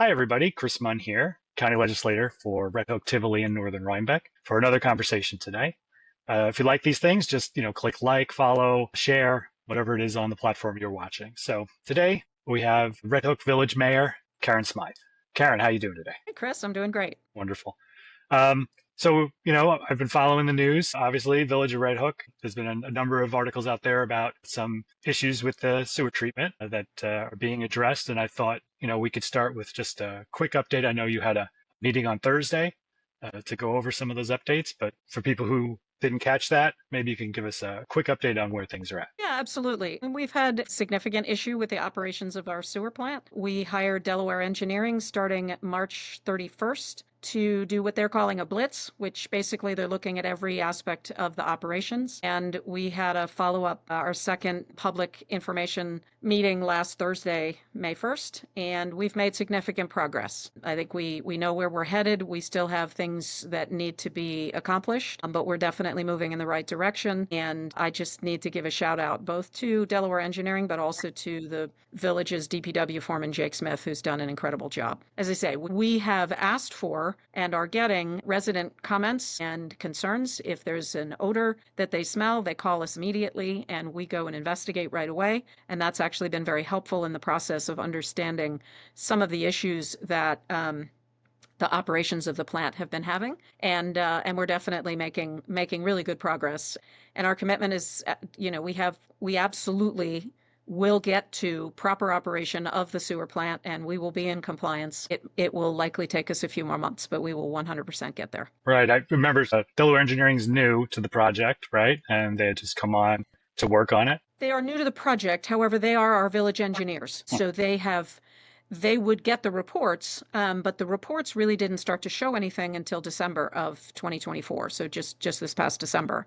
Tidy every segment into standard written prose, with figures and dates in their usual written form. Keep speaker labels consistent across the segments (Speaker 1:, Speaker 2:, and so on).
Speaker 1: Hi, everybody. Chris Munn here, County Legislator for Red Hook, Tivoli, and Northern Rhinebeck for another conversation today. If you like these things, just click like, follow, share, whatever it is on the platform you're watching. So today we have Red Hook Village Mayor Karen Smythe. Karen, how you doing today?
Speaker 2: Hey, Chris, I'm doing great.
Speaker 1: Wonderful. I've been following the news. Obviously, Village of Red Hook. There's been a number of articles out there about some issues with the sewer treatment that are being addressed. And I thought, we could start with just a quick update. I know you had a meeting on Thursday to go over some of those updates, but for people who didn't catch that, maybe you can give us a quick update on where things are at.
Speaker 2: Yeah, absolutely. We've had significant issue with the operations of our sewer plant. We hired Delaware Engineering starting March 31st to do what they're calling a blitz, which basically they're looking at every aspect of the operations. And we had a follow-up, our second public information meeting last Thursday, May 1st, and we've made significant progress. I think we know where we're headed. We still have things that need to be accomplished, but we're definitely moving in the right direction. And I just need to give a shout out both to Delaware Engineering, but also to the village's DPW foreman, Jake Smythe, who's done an incredible job. As I say, we have asked for and are getting resident comments and concerns. If there's an odor that they smell, they call us immediately and we go and investigate right away. And that's actually been very helpful in the process of understanding some of the issues that the operations of the plant have been having, and we're definitely making really good progress. And our commitment is, we absolutely will get to proper operation of the sewer plant, and we will be in compliance. It will likely take us a few more months, but we will 100% get there.
Speaker 1: Right. I remember Delaware Engineering is new to the project, right? And they had just come on to work on it.
Speaker 2: They are new to the project. However, they are our village engineers. So they would get the reports, but the reports really didn't start to show anything until December of 2024. So just this past December.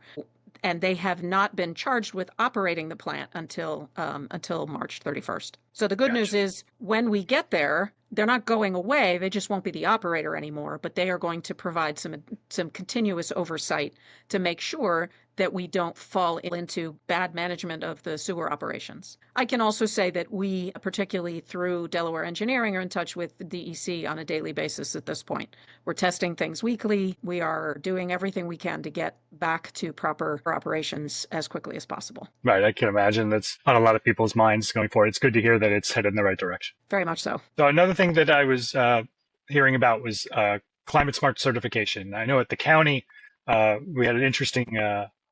Speaker 2: And they have not been charged with operating the plant until March 31st. So the good news is when we get there, they're not going away. They just won't be the operator anymore, but they are going to provide some continuous oversight to make sure that we don't fall into bad management of the sewer operations. I can also say that we, particularly through Delaware Engineering, are in touch with the DEC on a daily basis at this point. We're testing things weekly. We are doing everything we can to get back to proper operations as quickly as possible.
Speaker 1: Right. I can imagine that's on a lot of people's minds going forward. It's good to hear that it's headed in the right direction.
Speaker 2: Very much so.
Speaker 1: So another thing that I was hearing about was climate smart certification. I know at the county, we had an interesting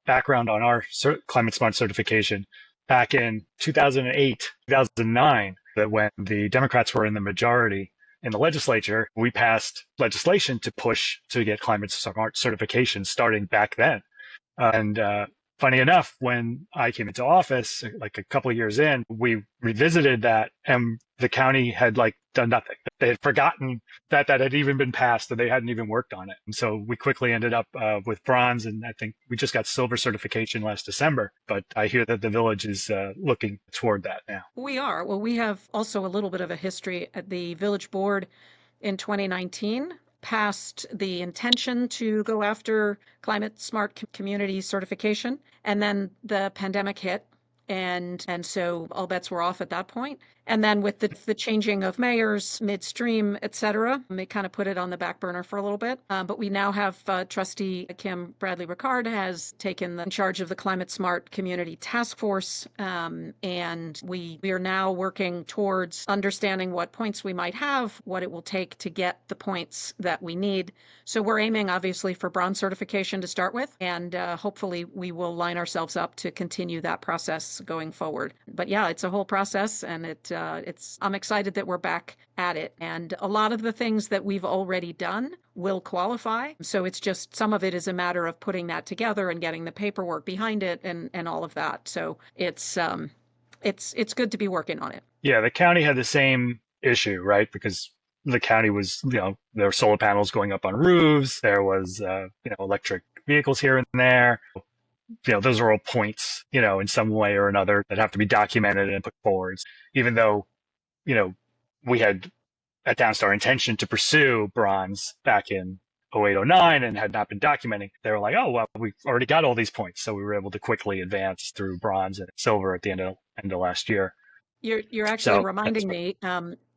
Speaker 1: background on our climate smart certification back in 2008, 2009, that when the Democrats were in the majority in the legislature, we passed legislation to push to get climate smart certification starting back then. And funny enough, when I came into office, like a couple of years in, we revisited that and the county had done nothing. They had forgotten that had even been passed and they hadn't even worked on it. And so we quickly ended up with bronze, and I think we just got silver certification last December. But I hear that the village is looking toward that now.
Speaker 2: We are. Well, we have also a little bit of a history at the village board in 2019. Passed the intention to go after climate smart community certification, and then the pandemic hit, and so all bets were off at that point. And then with the changing of mayors midstream, et cetera, they kind of put it on the back burner for a little bit. But we now have Trustee Kim Bradley Ricard has taken in charge of the Climate Smart Community Task Force. And we are now working towards understanding what points we might have, what it will take to get the points that we need. So we're aiming, obviously, for bronze certification to start with. And hopefully we will line ourselves up to continue that process going forward. But yeah, it's a whole process, and I'm excited that we're back at it. And a lot of the things that we've already done will qualify. So it's just some of it is a matter of putting that together and getting the paperwork behind it and all of that. So it's good to be working on it.
Speaker 1: Yeah, the county had the same issue, right? Because the county was, there were solar panels going up on roofs. There was, electric vehicles here and there. Those are all points, in some way or another that have to be documented and put forward. Even though, we had announced our intention to pursue bronze back in 0809 and had not been documenting, they were like, oh, well, we've already got all these points. So we were able to quickly advance through bronze and silver at the end of last year.
Speaker 2: You're actually reminding me,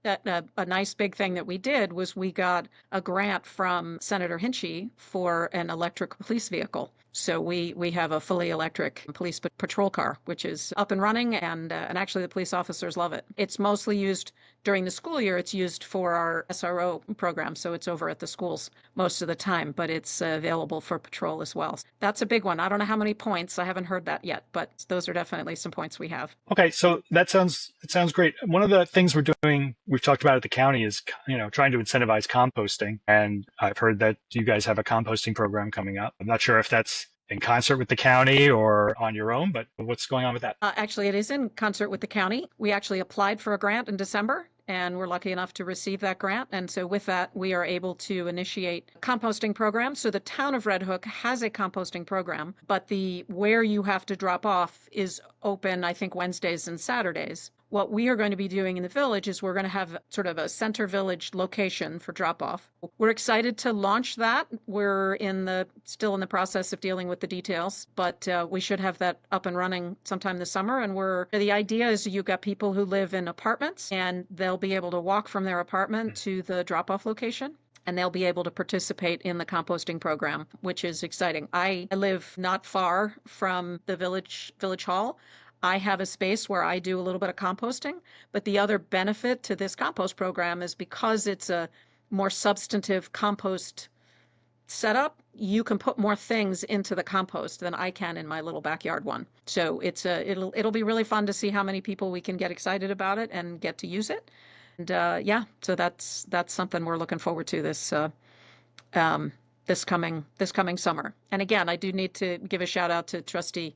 Speaker 2: a nice big thing that we did was we got a grant from Senator Hinchey for an electric police vehicle. So we have a fully electric police patrol car, which is up and running, and actually the police officers love it. It's mostly used during the school year. It's used for our SRO program, so it's over at the schools most of the time, but it's available for patrol as well. That's a big one. I don't know how many points. I haven't heard that yet, but those are definitely some points we have.
Speaker 1: Okay, so that sounds great. One of the things we've talked about at the county is, trying to incentivize composting. And I've heard that you guys have a composting program coming up. I'm not sure if that's in concert with the county or on your own, but what's going on with that?
Speaker 2: Actually, it is in concert with the county. We actually applied for a grant in December, and we're lucky enough to receive that grant. And so with that, we are able to initiate a composting program. So the town of Red Hook has a composting program, but the where you have to drop off is open, I think, Wednesdays and Saturdays. What we are going to be doing in the village is we're going to have sort of a center village location for drop off. We're excited to launch that. We're still in the process of dealing with the details, but we should have that up and running sometime this summer. And the idea is you've got people who live in apartments, and they'll be able to walk from their apartment to the drop off location, and they'll be able to participate in the composting program, which is exciting. I live not far from the village hall. I have a space where I do a little bit of composting, but the other benefit to this compost program is because it's a more substantive compost setup, you can put more things into the compost than I can in my little backyard one. So it'll be really fun to see how many people we can get excited about it and get to use it. And yeah, so that's something we're looking forward to this coming summer. And again, I do need to give a shout out to Trustee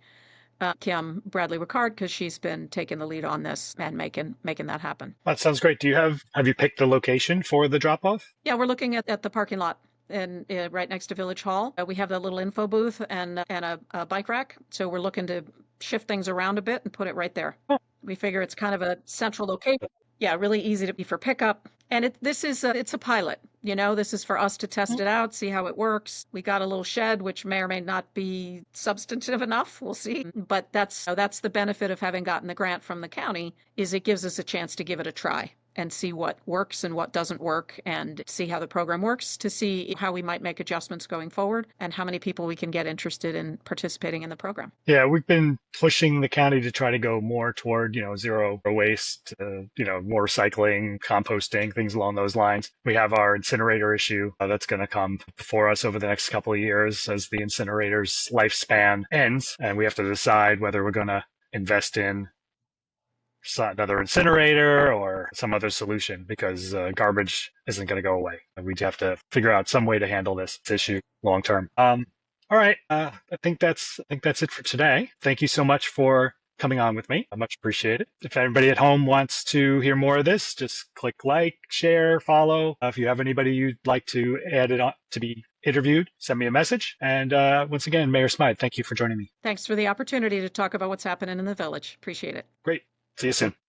Speaker 2: Kim Bradley Ricard, because she's been taking the lead on this and making that happen.
Speaker 1: That sounds great. Have you picked the location for the drop off?
Speaker 2: Yeah, we're looking at the parking lot and right next to Village Hall. We have that little info booth and a bike rack. So we're looking to shift things around a bit and put it right there.
Speaker 1: Oh.
Speaker 2: We figure it's kind of a central location. Yeah, really easy to be for pickup. And it's a pilot. This is for us to test it out, see how it works. We got a little shed, which may or may not be substantive enough. We'll see. But that's the benefit of having gotten the grant from the county, is it gives us a chance to give it a try and see what works and what doesn't work, and see how the program works, to see how we might make adjustments going forward and how many people we can get interested in participating in the program.
Speaker 1: Yeah, we've been pushing the county to try to go more toward, zero waste, more recycling, composting, things along those lines. We have our incinerator issue that's going to come before us over the next couple of years as the incinerator's lifespan ends, and we have to decide whether we're going to invest in another incinerator or some other solution, because garbage isn't going to go away. We have to figure out some way to handle this issue long term. All right. I think that's it for today. Thank you so much for coming on with me. I much appreciate it. If anybody at home wants to hear more of this, just click like, share, follow. If you have anybody you'd like to add it on to be interviewed, send me a message. And once again, Mayor Smythe, thank you for joining me.
Speaker 2: Thanks for the opportunity to talk about what's happening in the village. Appreciate it.
Speaker 1: Great. See you soon.